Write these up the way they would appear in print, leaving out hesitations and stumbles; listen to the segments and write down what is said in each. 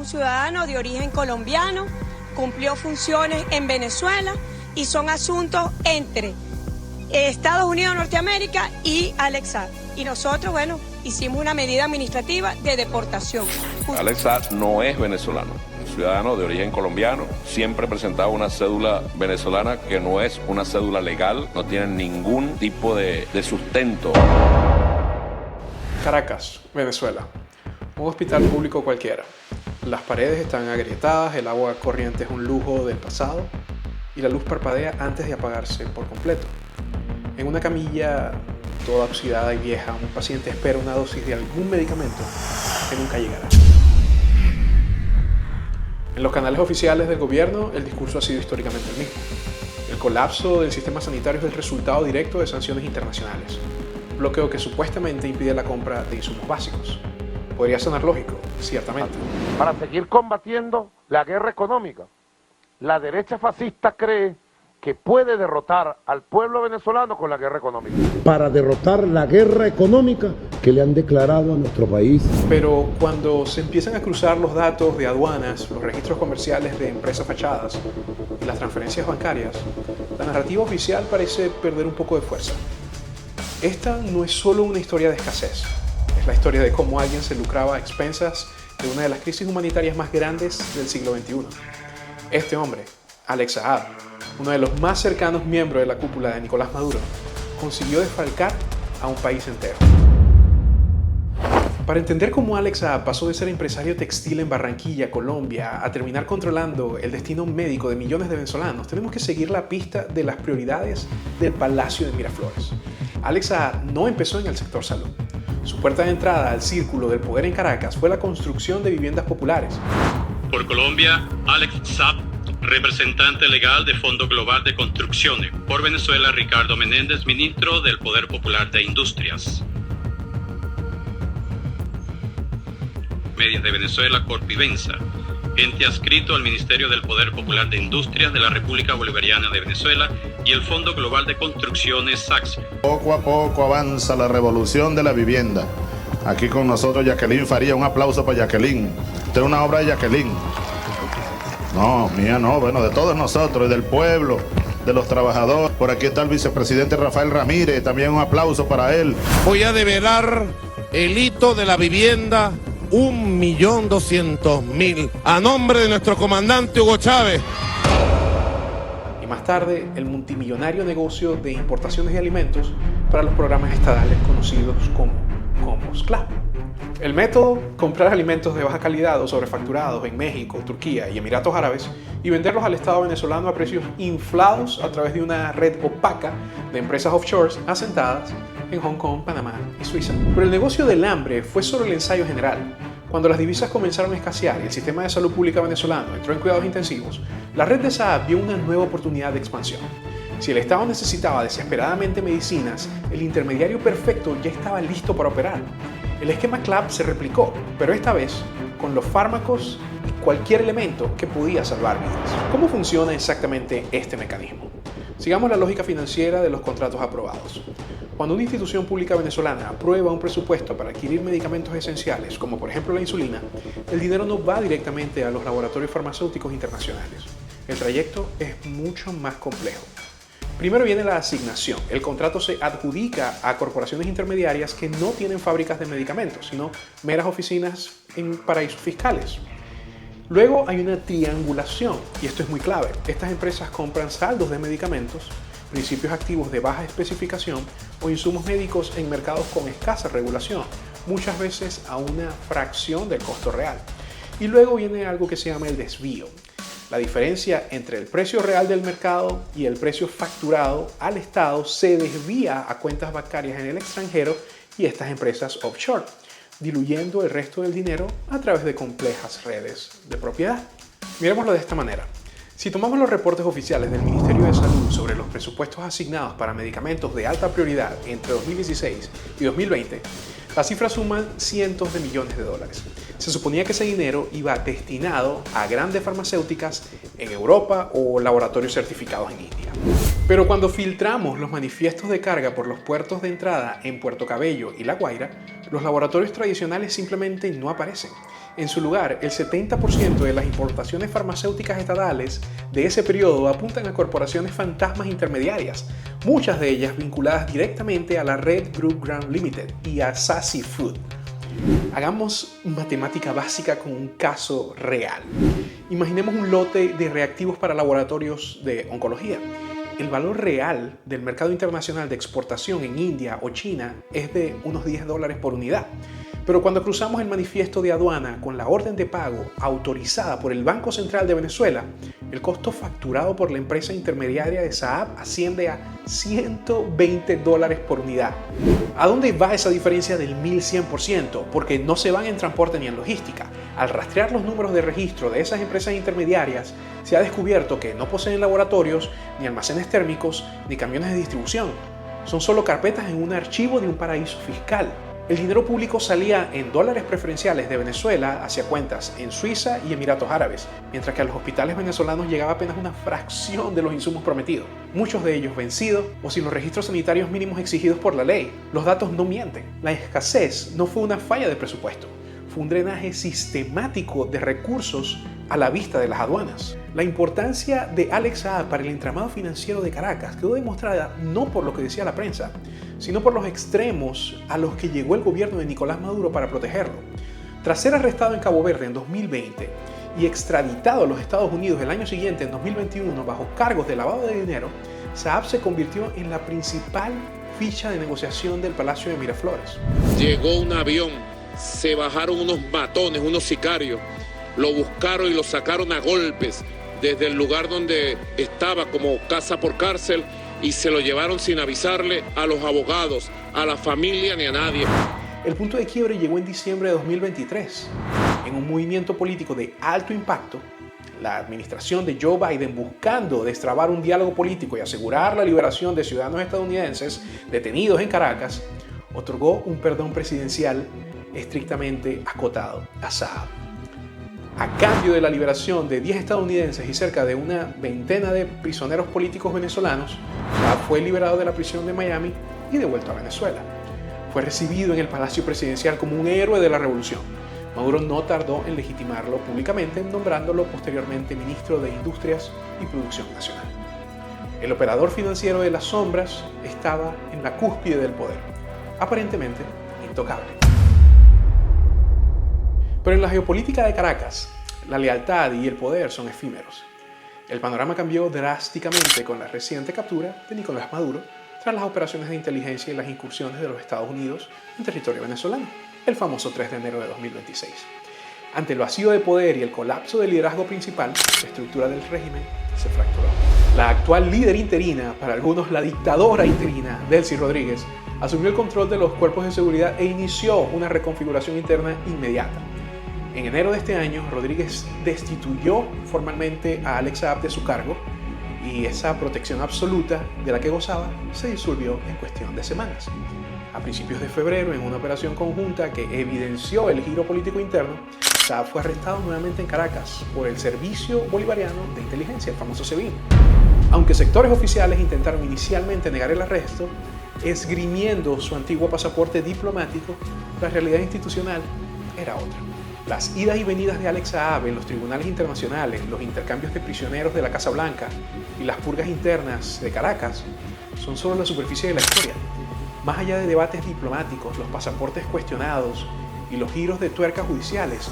ciudadano de origen colombiano, cumplió funciones en Venezuela y son asuntos entre Estados Unidos de Norteamérica y Alex Saab. Y nosotros, bueno, hicimos una medida administrativa de deportación. Alex Saab no es venezolano, es ciudadano de origen colombiano, siempre presentaba una cédula venezolana que no es una cédula legal, no tiene ningún tipo de sustento. Caracas, Venezuela. Un hospital público cualquiera. Las paredes están agrietadas, el agua corriente es un lujo del pasado y la luz parpadea antes de apagarse por completo. En una camilla toda oxidada y vieja, un paciente espera una dosis de algún medicamento que nunca llegará. En los canales oficiales del gobierno, el discurso ha sido históricamente el mismo. El colapso del sistema sanitario es el resultado directo de sanciones internacionales. Un bloqueo que supuestamente impide la compra de insumos básicos. Podría sonar lógico, ciertamente. Para seguir combatiendo la guerra económica, la derecha fascista cree que puede derrotar al pueblo venezolano con la guerra económica. Para derrotar la guerra económica que le han declarado a nuestro país. Pero cuando se empiezan a cruzar los datos de aduanas, los registros comerciales de empresas fachadas y las transferencias bancarias, la narrativa oficial parece perder un poco de fuerza. Esta no es solo una historia de escasez, es la historia de cómo alguien se lucraba a expensas de una de las crisis humanitarias más grandes del siglo XXI. Este hombre, Alex Saab, uno de los más cercanos miembros de la cúpula de Nicolás Maduro, consiguió desfalcar a un país entero. Para entender cómo Alex Saab pasó de ser empresario textil en Barranquilla, Colombia, a terminar controlando el destino médico de millones de venezolanos, tenemos que seguir la pista de las prioridades del Palacio de Miraflores. Alex Saab no empezó en el sector salud. Su puerta de entrada al círculo del poder en Caracas fue la construcción de viviendas populares. Por Colombia, Alex Saab, representante legal de Fondo Global de Construcciones. Por Venezuela, Ricardo Menéndez, ministro del Poder Popular de Industrias. Medios de Venezuela, Corpivensa, ente adscrito al Ministerio del Poder Popular de Industrias de la República Bolivariana de Venezuela y el Fondo Global de Construcciones, SACS. Poco a poco avanza la revolución de la vivienda. Aquí con nosotros Jacqueline Faría, un aplauso para Jacqueline. Esta es una obra de Jacqueline. No, mía no, bueno, de todos nosotros, del pueblo, de los trabajadores. Por aquí está el vicepresidente Rafael Ramírez, también un aplauso para él. Voy a develar el hito de la vivienda 1.200.000 a nombre de nuestro comandante Hugo Chávez. Y más tarde, el multimillonario negocio de importaciones de alimentos para los programas estadales conocidos como SCLAP. El método, comprar alimentos de baja calidad o sobrefacturados en México, Turquía y Emiratos Árabes y venderlos al Estado venezolano a precios inflados a través de una red opaca de empresas offshores asentadas en Hong Kong, Panamá y Suiza. Pero el negocio del hambre fue solo el ensayo general. Cuando las divisas comenzaron a escasear y el sistema de salud pública venezolano entró en cuidados intensivos, la red de Saab vio una nueva oportunidad de expansión. Si el Estado necesitaba desesperadamente medicinas, el intermediario perfecto ya estaba listo para operar. El esquema CLAP se replicó, pero esta vez con los fármacos y cualquier elemento que podía salvar vidas. ¿Cómo funciona exactamente este mecanismo? Sigamos la lógica financiera de los contratos aprobados. Cuando una institución pública venezolana aprueba un presupuesto para adquirir medicamentos esenciales, como por ejemplo la insulina, el dinero no va directamente a los laboratorios farmacéuticos internacionales. El trayecto es mucho más complejo. Primero viene la asignación. El contrato se adjudica a corporaciones intermediarias que no tienen fábricas de medicamentos, sino meras oficinas en paraísos fiscales. Luego hay una triangulación, y esto es muy clave. Estas empresas compran saldos de medicamentos, principios activos de baja especificación o insumos médicos en mercados con escasa regulación, muchas veces a una fracción del costo real. Y luego viene algo que se llama el desvío. La diferencia entre el precio real del mercado y el precio facturado al Estado se desvía a cuentas bancarias en el extranjero y estas empresas offshore, diluyendo el resto del dinero a través de complejas redes de propiedad. Miremoslo de esta manera. Si tomamos los reportes oficiales del Ministerio de Salud sobre los presupuestos asignados para medicamentos de alta prioridad entre 2016 y 2020, las cifras suman cientos de millones de dólares. Se suponía que ese dinero iba destinado a grandes farmacéuticas en Europa o laboratorios certificados en India. Pero cuando filtramos los manifiestos de carga por los puertos de entrada en Puerto Cabello y La Guaira, Los laboratorios tradicionales simplemente no aparecen. En su lugar, el 70% de las importaciones farmacéuticas estatales de ese periodo apuntan a corporaciones fantasmas intermediarias, muchas de ellas vinculadas directamente a la Red Group Grand Limited y a Sassy Food. Hagamos matemática básica con un caso real. Imaginemos un lote de reactivos para laboratorios de oncología. El valor real del mercado internacional de exportación en India o China es de unos $10 por unidad. Pero cuando cruzamos el manifiesto de aduana con la orden de pago autorizada por el Banco Central de Venezuela, el costo facturado por la empresa intermediaria de Saab asciende a $120 por unidad. ¿A dónde va esa diferencia del 1100%? Porque no se van en transporte ni en logística. Al rastrear los números de registro de esas empresas intermediarias, se ha descubierto que no poseen laboratorios, ni almacenes térmicos, ni camiones de distribución. Son solo carpetas en un archivo de un paraíso fiscal. El dinero público salía en dólares preferenciales de Venezuela hacia cuentas en Suiza y Emiratos Árabes, mientras que a los hospitales venezolanos llegaba apenas una fracción de los insumos prometidos, muchos de ellos vencidos o sin los registros sanitarios mínimos exigidos por la ley. Los datos no mienten. La escasez no fue una falla de presupuesto, fue un drenaje sistemático de recursos a la vista de las aduanas. La importancia de Alex Saab para el entramado financiero de Caracas quedó demostrada no por lo que decía la prensa, sino por los extremos a los que llegó el gobierno de Nicolás Maduro para protegerlo. Tras ser arrestado en Cabo Verde en 2020 y extraditado a los Estados Unidos el año siguiente, en 2021, bajo cargos de lavado de dinero, Saab se convirtió en la principal ficha de negociación del Palacio de Miraflores. Llegó un avión, se bajaron unos matones, unos sicarios, lo buscaron y lo sacaron a golpes desde el lugar donde estaba como casa por cárcel y se lo llevaron sin avisarle a los abogados, a la familia ni a nadie. El punto de quiebre llegó en diciembre de 2023. En un movimiento político de alto impacto, la administración de Joe Biden, buscando destrabar un diálogo político y asegurar la liberación de ciudadanos estadounidenses detenidos en Caracas, otorgó un perdón presidencial estrictamente acotado a Saab. A cambio de la liberación de 10 estadounidenses y cerca de una veintena de prisioneros políticos venezolanos, Saab fue liberado de la prisión de Miami y devuelto a Venezuela. Fue recibido en el Palacio Presidencial como un héroe de la revolución. Maduro no tardó en legitimarlo públicamente, nombrándolo posteriormente ministro de Industrias y Producción Nacional. El operador financiero de las sombras estaba en la cúspide del poder, aparentemente intocable. Pero en la geopolítica de Caracas, la lealtad y el poder son efímeros. El panorama cambió drásticamente con la reciente captura de Nicolás Maduro tras las operaciones de inteligencia y las incursiones de los Estados Unidos en territorio venezolano, el famoso 3 de enero de 2026. Ante el vacío de poder y el colapso del liderazgo principal, la estructura del régimen se fracturó. La actual líder interina, para algunos la dictadora interina, Delcy Rodríguez, asumió el control de los cuerpos de seguridad e inició una reconfiguración interna inmediata. En enero de este año, Rodríguez destituyó formalmente a Alex Saab de su cargo y esa protección absoluta de la que gozaba se disolvió en cuestión de semanas. A principios de febrero, en una operación conjunta que evidenció el giro político interno, Saab fue arrestado nuevamente en Caracas por el Servicio Bolivariano de Inteligencia, el famoso SEBIN. Aunque sectores oficiales intentaron inicialmente negar el arresto, esgrimiendo su antiguo pasaporte diplomático, la realidad institucional era otra. Las idas y venidas de Alex Saab en los tribunales internacionales, los intercambios de prisioneros de la Casa Blanca y las purgas internas de Caracas son solo la superficie de la historia. Más allá de debates diplomáticos, los pasaportes cuestionados y los giros de tuerca judiciales,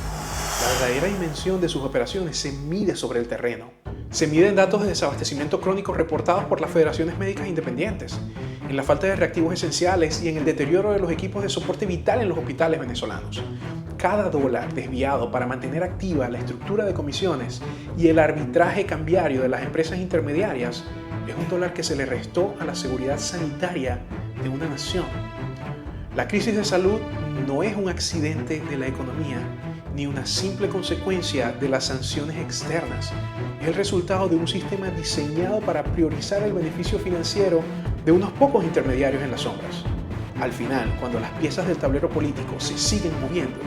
la verdadera dimensión de sus operaciones se mide sobre el terreno. Se mide en datos de desabastecimiento crónico reportados por las federaciones médicas independientes, en la falta de reactivos esenciales y en el deterioro de los equipos de soporte vital en los hospitales venezolanos. Cada dólar desviado para mantener activa la estructura de comisiones y el arbitraje cambiario de las empresas intermediarias es un dólar que se le restó a la seguridad sanitaria de una nación. La crisis de salud no es un accidente de la economía ni una simple consecuencia de las sanciones externas. Es el resultado de un sistema diseñado para priorizar el beneficio financiero de unos pocos intermediarios en las sombras. Al final, cuando las piezas del tablero político se siguen moviendo,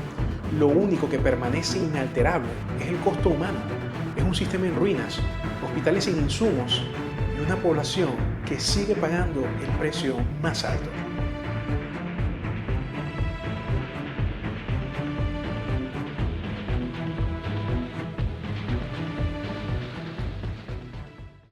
lo único que permanece inalterable es el costo humano. Es un sistema en ruinas, hospitales sin insumos y una población que sigue pagando el precio más alto.